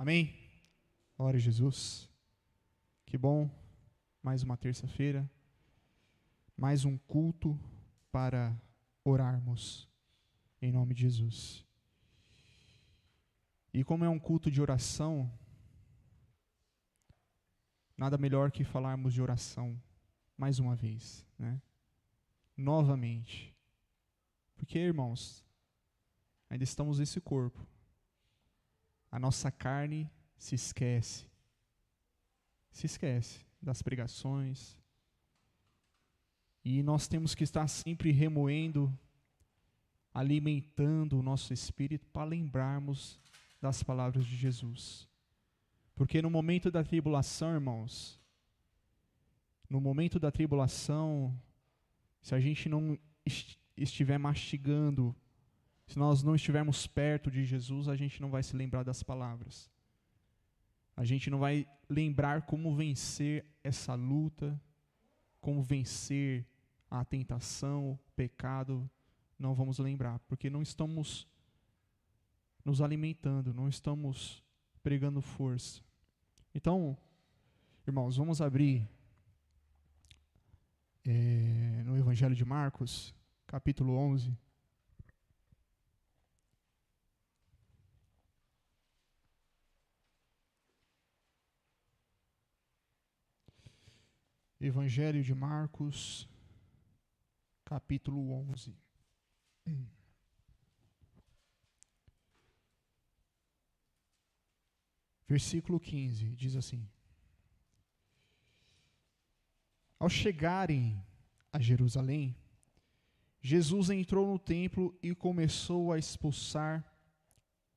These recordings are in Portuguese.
Amém? Glória a Jesus. Que bom, mais uma terça-feira, mais um culto para orarmos em nome de Jesus. E como é um culto de oração, nada melhor que falarmos de oração mais uma vez, né? Novamente. Porque, irmãos, ainda estamos nesse corpo. A nossa carne se esquece das pregações. E nós temos que estar sempre remoendo, alimentando o nosso espírito para lembrarmos das palavras de Jesus. Porque no momento da tribulação, irmãos, no momento da tribulação, se a gente não estiver mastigando, se nós não estivermos perto de Jesus, a gente não vai se lembrar das palavras. A gente não vai lembrar como vencer essa luta, como vencer a tentação, o pecado. Não vamos lembrar, porque não estamos nos alimentando, não estamos pregando força. Então, irmãos, vamos abrir no Evangelho de Marcos, capítulo 11. Evangelho de Marcos, capítulo 11. Versículo 15, diz assim: Ao chegarem a Jerusalém, Jesus entrou no templo e começou a expulsar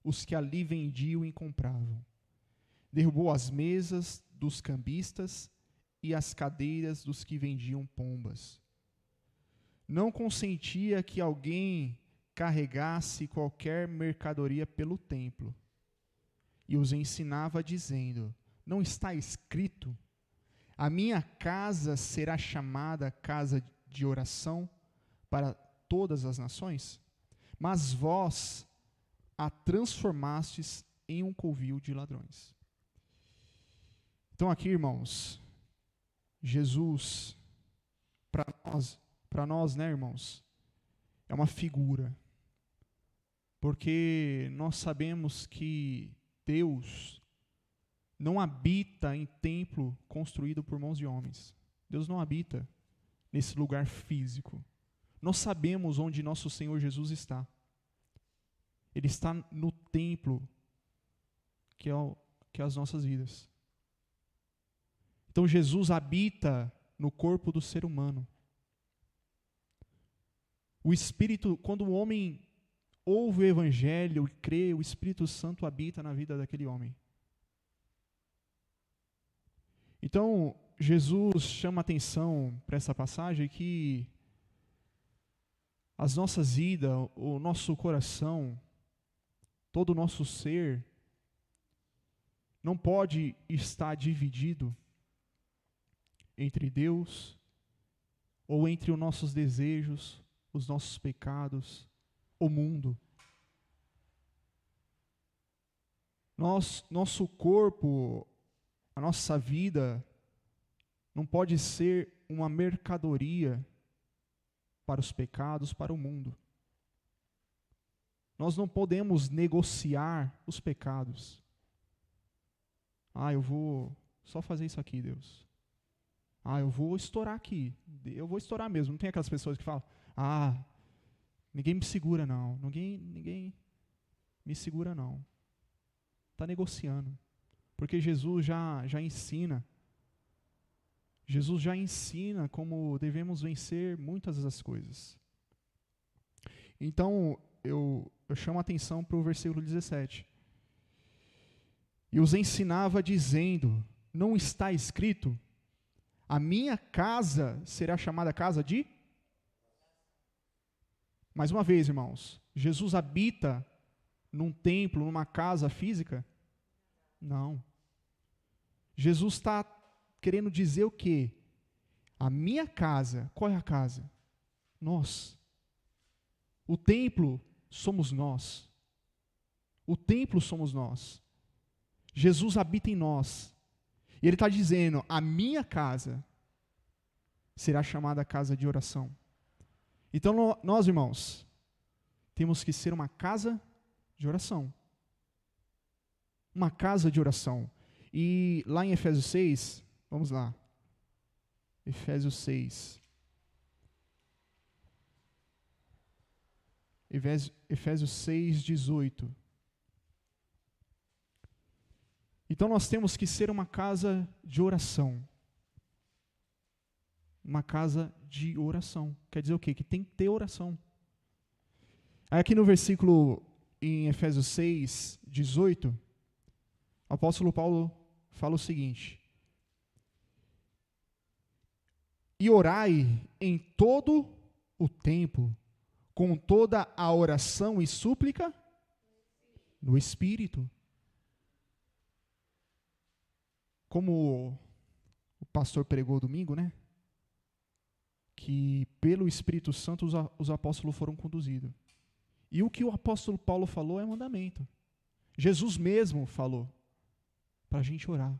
os que ali vendiam e compravam. Derrubou as mesas dos cambistas e as cadeiras dos que vendiam pombas. Não consentia que alguém carregasse qualquer mercadoria pelo templo. E os ensinava dizendo: Não está escrito: a minha casa será chamada casa de oração para todas as nações? Mas vós a transformastes em um covil de ladrões. Então aqui, irmãos, Jesus, para nós, né, irmãos, é uma figura. Porque nós sabemos que Deus não habita em templo construído por mãos de homens. Deus não habita nesse lugar físico. Nós sabemos onde nosso Senhor Jesus está. Ele está no templo, que é as nossas vidas. Então Jesus habita no corpo do ser humano. O Espírito, quando o homem ouve o Evangelho e crê, o Espírito Santo habita na vida daquele homem. Então, Jesus chama atenção para essa passagem que as nossas vidas, o nosso coração, todo o nosso ser, não pode estar dividido entre Deus ou entre os nossos desejos, os nossos pecados, o mundo. Nosso corpo, a nossa vida, não pode ser uma mercadoria para os pecados, para o mundo. Nós não podemos negociar os pecados. Eu vou só fazer isso aqui, Deus. Eu vou estourar aqui. Eu vou estourar mesmo. Não tem aquelas pessoas que falam: ninguém me segura não. Ninguém me segura não. Está negociando. Porque Jesus já ensina. Jesus já ensina como devemos vencer muitas das coisas. Então, eu chamo a atenção para o versículo 17. E os ensinava dizendo: Não está escrito: a minha casa será chamada casa de... Mais uma vez, irmãos, Jesus habita num templo, numa casa física? Não. Jesus está querendo dizer o quê? A minha casa, qual é a casa? Nós. O templo somos nós. O templo somos nós. Jesus habita em nós. E Ele está dizendo, a minha casa será chamada casa de oração. Então nós, irmãos, temos que ser uma casa de oração. Uma casa de oração. E lá em Efésios 6, vamos lá. Efésios 6. Efésios 6, 18. Então nós temos que ser uma casa de oração. Uma casa de oração. Quer dizer o quê? Que tem que ter oração. Aí aqui no versículo, em Efésios 6, 18, o apóstolo Paulo fala o seguinte: e orai em todo o tempo, com toda a oração e súplica no Espírito. Como o pastor pregou domingo, né? Que pelo Espírito Santo os apóstolos foram conduzidos. E o que o apóstolo Paulo falou é mandamento. Jesus mesmo falou para a gente orar.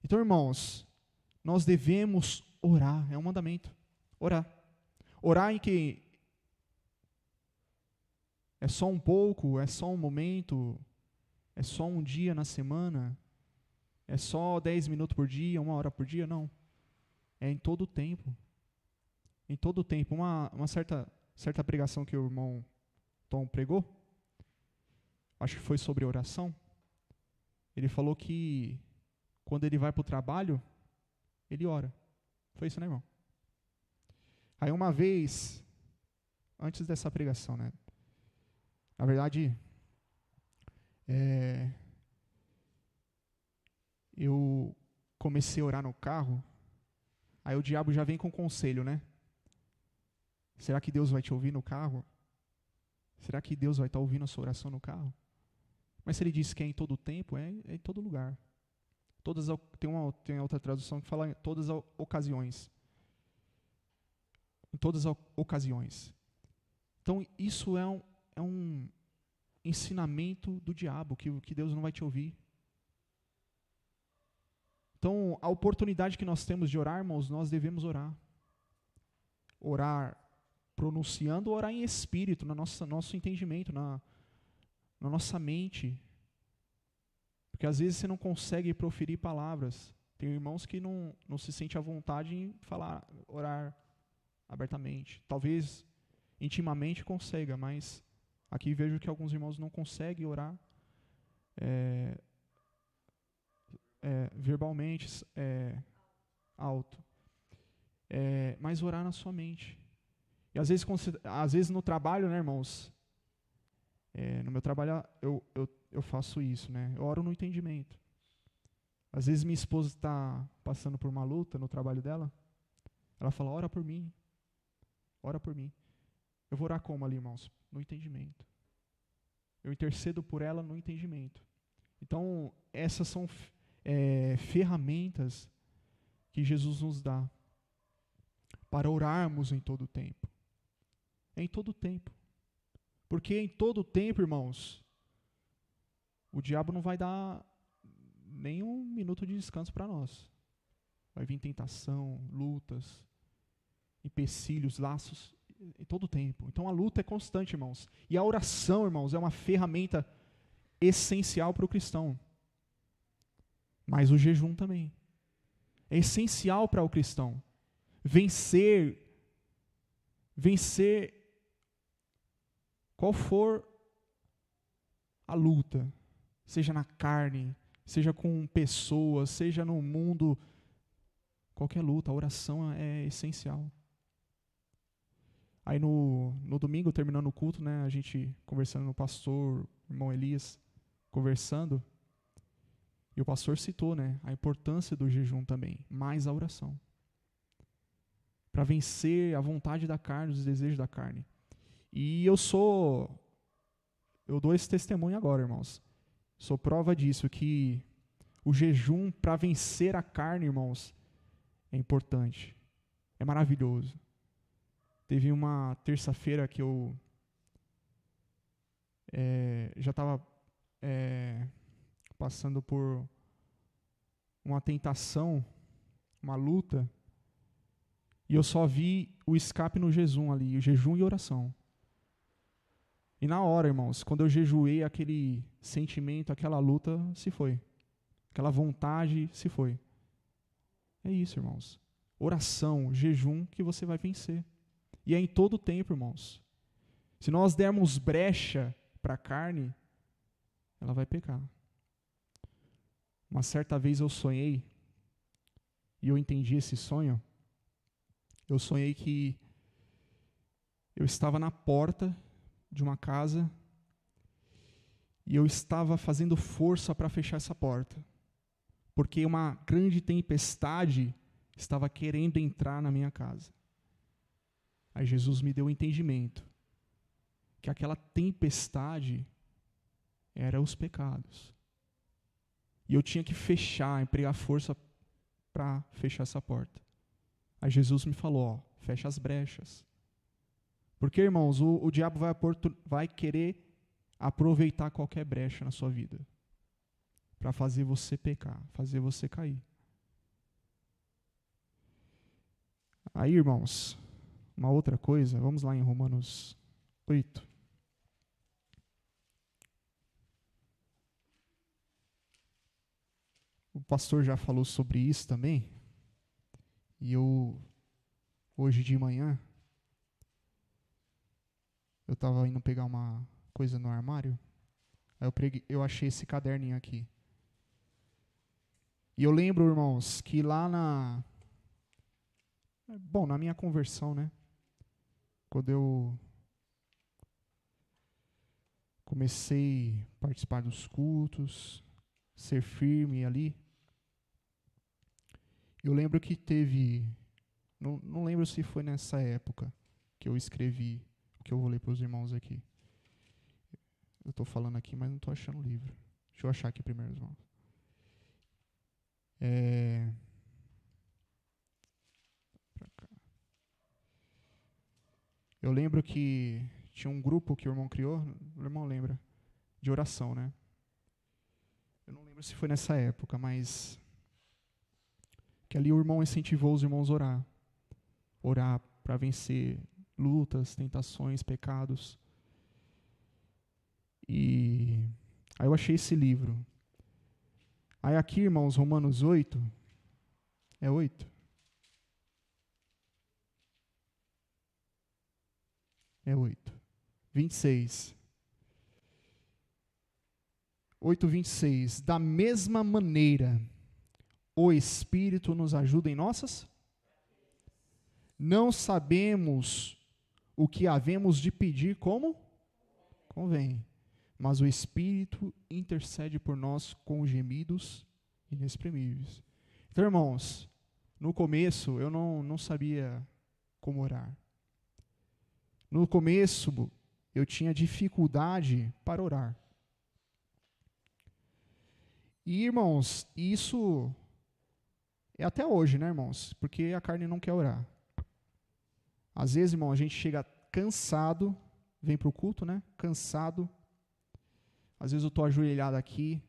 Então, irmãos, nós devemos orar, é um mandamento. Orar. Orar em que é só um pouco, é só um momento, é só um dia na semana, é só 10 minutos por dia, 1 hora por dia, não. É em todo o tempo. Em todo o tempo. Uma certa pregação que o irmão Tom pregou, acho que foi sobre oração, ele falou que quando ele vai para o trabalho, ele ora. Foi isso, né, irmão? Aí uma vez, antes dessa pregação, né? Na verdade, eu comecei a orar no carro, aí o diabo já vem com conselho, né? Será que Deus vai te ouvir no carro? Será que Deus vai estar ouvindo a sua oração no carro? Mas se ele disse que é em todo o tempo, é em todo lugar. Tem outra tradução que fala em todas as ocasiões. Em todas as ocasiões. Então, isso é um ensinamento do diabo, que Deus não vai te ouvir. Então, a oportunidade que nós temos de orar, irmãos, nós devemos orar. Orar pronunciando, orar em espírito, no nosso entendimento, na nossa mente. Porque às vezes você não consegue proferir palavras. Tem irmãos que não se sentem à vontade em falar, orar abertamente. Talvez intimamente consiga, mas aqui vejo que alguns irmãos não conseguem orar verbalmente, alto. Mas orar na sua mente. E às vezes no trabalho, né, irmãos? No meu trabalho eu faço isso, né? Eu oro no entendimento. Às vezes minha esposa está passando por uma luta no trabalho dela. Ela fala, ora por mim. Ora por mim. Eu vou orar como ali, irmãos? No entendimento. Eu intercedo por ela no entendimento. Então, essas são ferramentas que Jesus nos dá para orarmos em todo o tempo. Em todo o tempo. Porque em todo o tempo, irmãos, o diabo não vai dar nem um minuto de descanso para nós. Vai vir tentação, lutas, empecilhos, laços, em todo o tempo. Então a luta é constante, irmãos. E a oração, irmãos, é uma ferramenta essencial para o cristão. Mas o jejum também. É essencial para o cristão. Vencer qual for a luta, seja na carne, seja com pessoas, seja no mundo, qualquer luta, a oração é essencial. Aí no domingo, terminando o culto, né, a gente conversando no pastor, irmão Elias, conversando, e o pastor citou, né, a importância do jejum também, mais a oração. Para vencer a vontade da carne, os desejos da carne. E eu dou esse testemunho agora, irmãos. Sou prova disso, que o jejum para vencer a carne, irmãos, é importante. É maravilhoso. Teve uma terça-feira que eu já estava passando por uma tentação, uma luta, e eu só vi o escape no jejum ali, o jejum e oração. E na hora, irmãos, quando eu jejuei, aquele sentimento, aquela luta se foi. Aquela vontade se foi. É isso, irmãos. Oração, jejum, que você vai vencer. E é em todo o tempo, irmãos. Se nós dermos brecha para a carne, ela vai pecar. Uma certa vez eu sonhei, e eu entendi esse sonho. Eu sonhei que eu estava na porta de uma casa e eu estava fazendo força para fechar essa porta, porque uma grande tempestade estava querendo entrar na minha casa. Aí Jesus me deu o entendimento que aquela tempestade era os pecados. E eu tinha que fechar, empregar força para fechar essa porta. Aí Jesus me falou, fecha as brechas. Porque, irmãos, o diabo vai querer aproveitar qualquer brecha na sua vida para fazer você pecar, fazer você cair. Aí, irmãos, uma outra coisa, vamos lá em Romanos 8. O pastor já falou sobre isso também. E hoje de manhã, eu estava indo pegar uma coisa no armário. Aí eu achei esse caderninho aqui. E eu lembro, irmãos, que lá na minha conversão, né? Quando eu comecei a participar dos cultos, ser firme ali, eu lembro que teve, não lembro se foi nessa época que eu escrevi, que eu vou ler para os irmãos aqui. Eu estou falando aqui, mas não estou achando o livro. Deixa eu achar aqui primeiro, irmãos. Eu lembro que tinha um grupo que o irmão criou, o irmão lembra, de oração, né? Eu não lembro se foi nessa época, mas que ali o irmão incentivou os irmãos a orar. Orar para vencer lutas, tentações, pecados. E aí eu achei esse livro. Aí aqui, irmãos, Romanos 8, é 8? É 8. 26. 8:26. Da mesma maneira, o Espírito nos ajuda em nossas? Não sabemos o que havemos de pedir como? Convém. Mas o Espírito intercede por nós com gemidos inexprimíveis. Então, irmãos, no começo eu não sabia como orar. No começo eu tinha dificuldade para orar. E, irmãos, isso é até hoje, né, irmãos? Porque a carne não quer orar. Às vezes, irmão, a gente chega cansado, vem para o culto, né? Cansado. Às vezes eu estou ajoelhado aqui,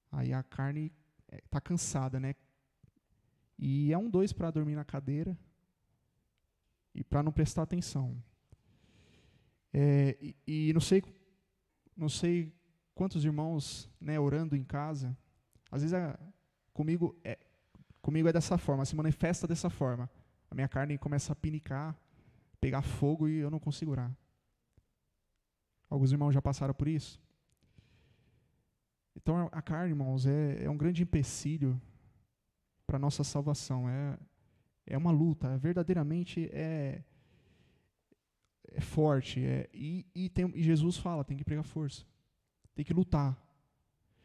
aí a carne está cansada, né? E é 2 para dormir na cadeira e para não prestar atenção. E não sei quantos irmãos, né, orando em casa. Às vezes comigo é dessa forma, se manifesta dessa forma. A minha carne começa a pinicar, pegar fogo e eu não consigo orar. Alguns irmãos já passaram por isso? Então a carne, irmãos, é um grande empecilho para a nossa salvação. É uma luta, verdadeiramente é forte. E Jesus fala, tem que pregar força. Tem que lutar.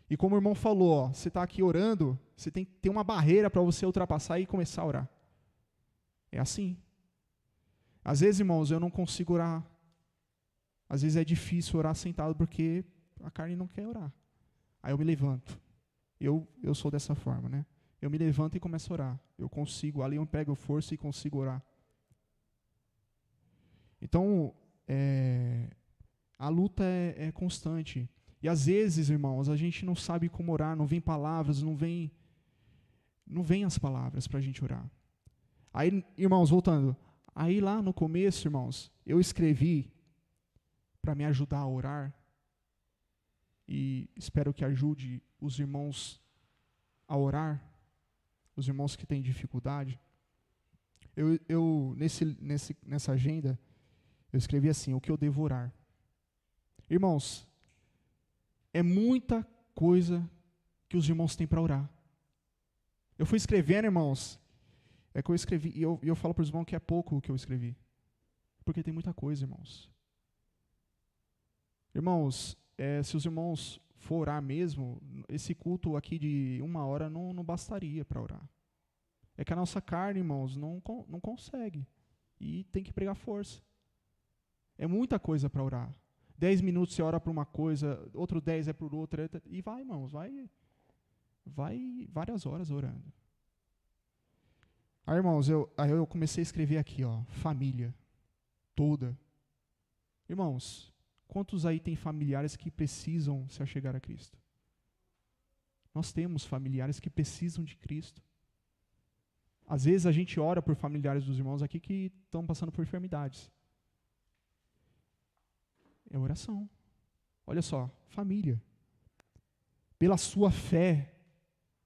E como o irmão falou, você está aqui orando, você tem que ter uma barreira para você ultrapassar e começar a orar. É assim. Às vezes, irmãos, eu não consigo orar. Às vezes é difícil orar sentado porque a carne não quer orar. Aí eu me levanto. Eu sou dessa forma, né? Eu me levanto e começo a orar. Eu consigo, ali eu pego força e consigo orar. Então, a luta é constante. E às vezes, irmãos, a gente não sabe como orar, não vem palavras, não vem as palavras para a gente orar. Aí, irmãos, voltando. Aí lá no começo, irmãos, eu escrevi para me ajudar a orar. E espero que ajude os irmãos a orar, os irmãos que têm dificuldade. Nessa agenda, eu escrevi assim, o que eu devo orar. Irmãos, é muita coisa que os irmãos têm para orar. Eu fui escrevendo, irmãos, é que eu escrevi, e eu falo para os irmãos que é pouco o que eu escrevi. Porque tem muita coisa, irmãos. Irmãos, se os irmãos for orar mesmo, esse culto aqui de 1 hora não bastaria para orar. É que a nossa carne, irmãos, não consegue. E tem que pregar força. É muita coisa para orar. 10 minutos você ora por uma coisa, outro 10 é por outra, e vai, irmãos, vai várias horas orando. Aí, irmãos, eu comecei a escrever aqui, família, toda. Irmãos, quantos aí tem familiares que precisam se achegar a Cristo? Nós temos familiares que precisam de Cristo. Às vezes a gente ora por familiares dos irmãos aqui que estão passando por enfermidades. É oração. Olha só, família. Pela sua fé,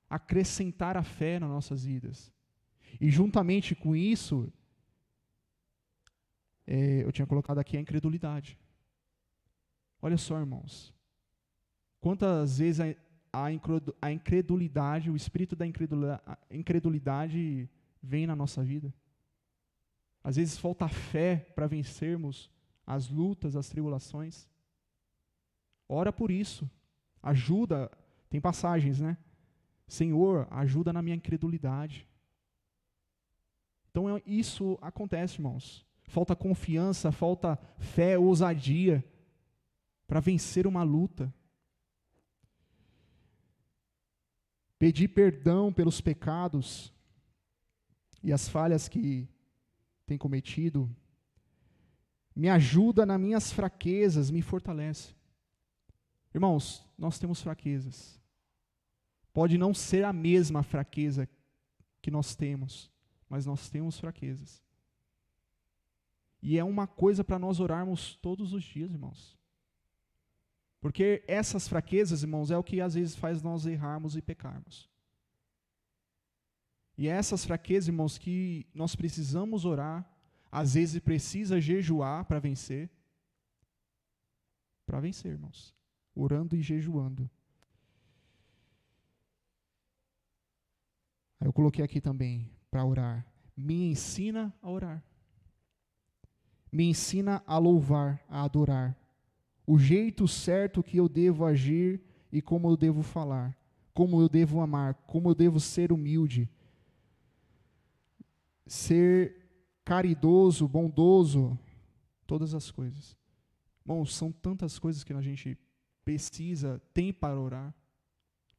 acrescentar a fé nas nossas vidas. E juntamente com isso, eu tinha colocado aqui a incredulidade. Olha só, irmãos. Quantas vezes a incredulidade, o espírito da incredulidade vem na nossa vida. Às vezes falta fé para vencermos as lutas, as tribulações. Ora por isso. Ajuda, tem passagens, né? Senhor, ajuda na minha incredulidade. Então isso acontece, irmãos. Falta confiança, falta fé, ousadia para vencer uma luta. Pedir perdão pelos pecados e as falhas que tem cometido. Me ajuda nas minhas fraquezas, me fortalece. Irmãos, nós temos fraquezas. Pode não ser a mesma fraqueza que nós temos, mas nós temos fraquezas. E é uma coisa para nós orarmos todos os dias, irmãos. Porque essas fraquezas, irmãos, é o que às vezes faz nós errarmos e pecarmos. E é essas fraquezas, irmãos, que nós precisamos orar, às vezes precisa jejuar para vencer. Para vencer, irmãos. Orando e jejuando. Aí eu coloquei aqui também, para orar. Me ensina a orar. Me ensina a louvar, a adorar. O jeito certo que eu devo agir e como eu devo falar. Como eu devo amar, como eu devo ser humilde. Ser caridoso, bondoso, todas as coisas. Bom, são tantas coisas que a gente tem para orar.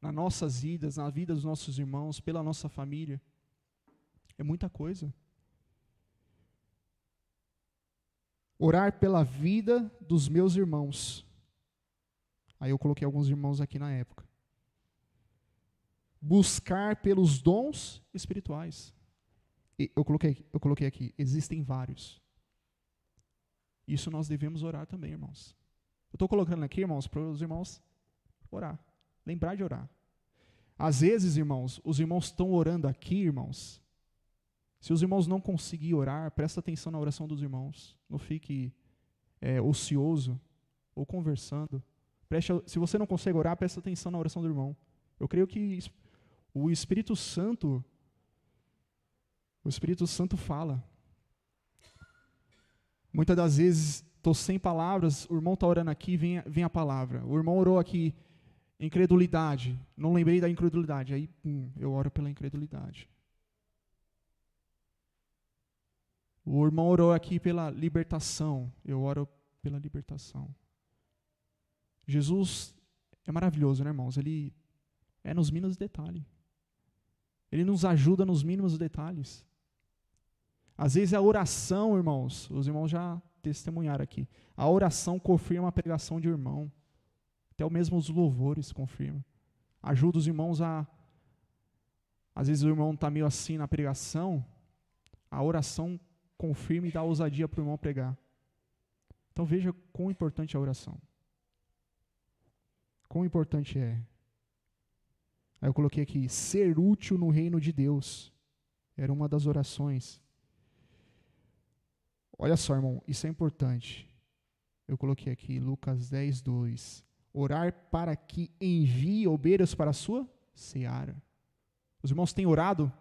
Nas nossas vidas, na vida dos nossos irmãos, pela nossa família. É muita coisa. Orar pela vida dos meus irmãos. Aí eu coloquei alguns irmãos aqui na época. Buscar pelos dons espirituais. Eu coloquei aqui, existem vários. Isso nós devemos orar também, irmãos. Eu estou colocando aqui, irmãos, para os irmãos orar. Lembrar de orar. Às vezes, irmãos, os irmãos estão orando aqui, irmãos. Se os irmãos não conseguirem orar, presta atenção na oração dos irmãos. Não fique ocioso ou conversando. Se você não consegue orar, presta atenção na oração do irmão. Eu creio que o Espírito Santo fala. Muitas das vezes, estou sem palavras, o irmão está orando aqui, vem a palavra. O irmão orou aqui, incredulidade. Não lembrei da incredulidade. Aí, eu oro pela incredulidade. O irmão orou aqui pela libertação. Eu oro pela libertação. Jesus é maravilhoso, né, irmãos? Ele é nos mínimos detalhes. Ele nos ajuda nos mínimos detalhes. Às vezes a oração, irmãos, os irmãos já testemunharam aqui. A oração confirma a pregação de um irmão. Até mesmo os louvores confirmam. Ajuda os irmãos a... Às vezes o irmão está meio assim na pregação, a oração confirma e dá ousadia para o irmão pregar. Então veja quão importante é a oração. Quão importante é. Aí eu coloquei aqui, ser útil no reino de Deus. Era uma das orações. Olha só, irmão, isso é importante. Eu coloquei aqui, Lucas 10, 2. Orar para que envie obreiros para a sua seara. Os irmãos têm orado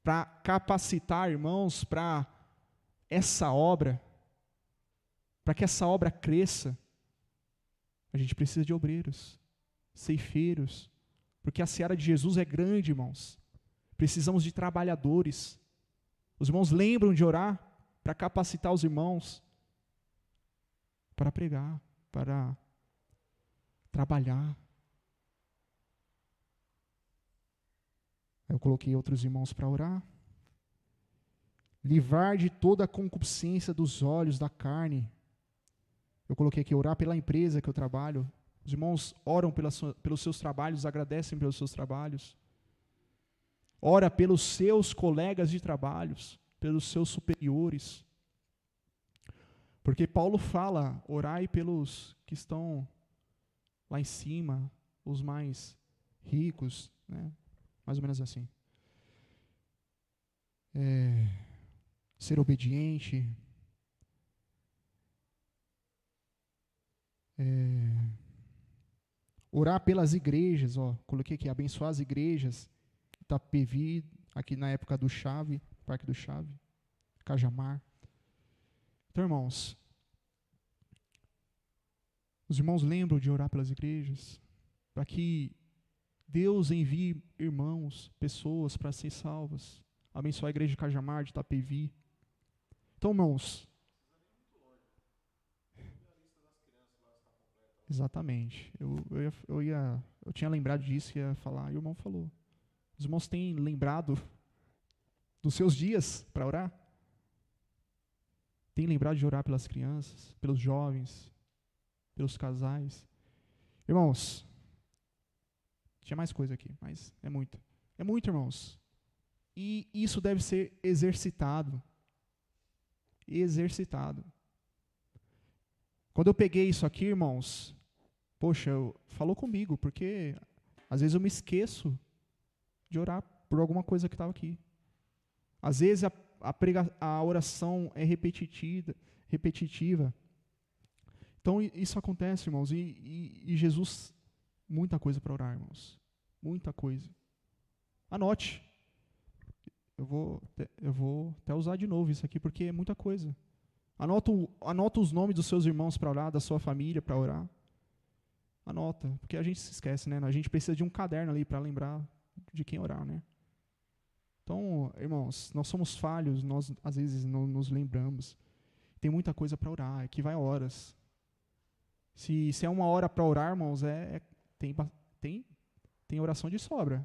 para capacitar irmãos para essa obra, para que essa obra cresça. A gente precisa de obreiros, ceifeiros, porque a seara de Jesus é grande, irmãos. Precisamos de trabalhadores. Os irmãos lembram de orar para capacitar os irmãos para pregar, para trabalhar. Eu coloquei outros irmãos para orar. Livrar de toda a concupiscência dos olhos, da carne. Eu coloquei aqui, orar pela empresa que eu trabalho. Os irmãos oram pelos seus trabalhos, agradecem pelos seus trabalhos. Ora pelos seus colegas de trabalhos, pelos seus superiores. Porque Paulo fala, orai pelos que estão lá em cima, os mais ricos, né? Mais ou menos assim. Ser obediente. Orar pelas igrejas, coloquei aqui, abençoar as igrejas, Itapevi, aqui na época do Chave, Parque do Chave, Cajamar. Então, irmãos, os irmãos lembram de orar pelas igrejas, para que Deus envie irmãos, pessoas para serem salvas, abençoar a igreja de Cajamar, de Itapevi. Então, irmãos, exatamente. Eu tinha lembrado disso, ia falar, e o irmão falou. Os irmãos têm lembrado dos seus dias para orar? Têm lembrado de orar pelas crianças, pelos jovens, pelos casais? Irmãos, tinha mais coisa aqui, mas é muito. É muito, irmãos. E isso deve ser exercitado. Exercitado. Quando eu peguei isso aqui, irmãos, poxa, falou comigo, porque às vezes eu me esqueço de orar por alguma coisa que estava aqui. Às vezes a oração é repetitiva. Então isso acontece, irmãos, e Jesus, muita coisa para orar, irmãos. Muita coisa. Anote. Eu vou até usar de novo isso aqui, porque é muita coisa. Anota os nomes dos seus irmãos para orar, da sua família para orar. Anota, porque a gente se esquece, né? A gente precisa de um caderno ali para lembrar de quem orar, né? Então, irmãos, nós somos falhos, nós às vezes não nos lembramos. Tem muita coisa para orar, aqui vai horas. Se é uma hora para orar, irmãos, tem oração de sobra.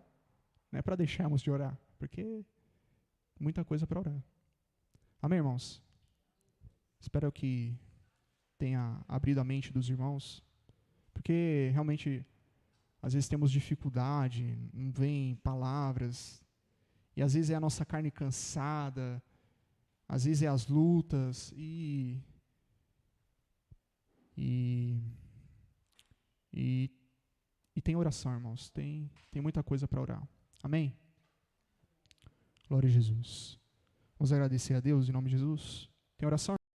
Não é para deixarmos de orar, porque muita coisa para orar. Amém, irmãos? Espero que tenha abrido a mente dos irmãos, porque realmente, às vezes temos dificuldade, não vem palavras, e às vezes é a nossa carne cansada, às vezes é as lutas, e tem oração, irmãos, tem muita coisa para orar. Amém? Glória a Jesus. Vamos agradecer a Deus em nome de Jesus. Tem oração?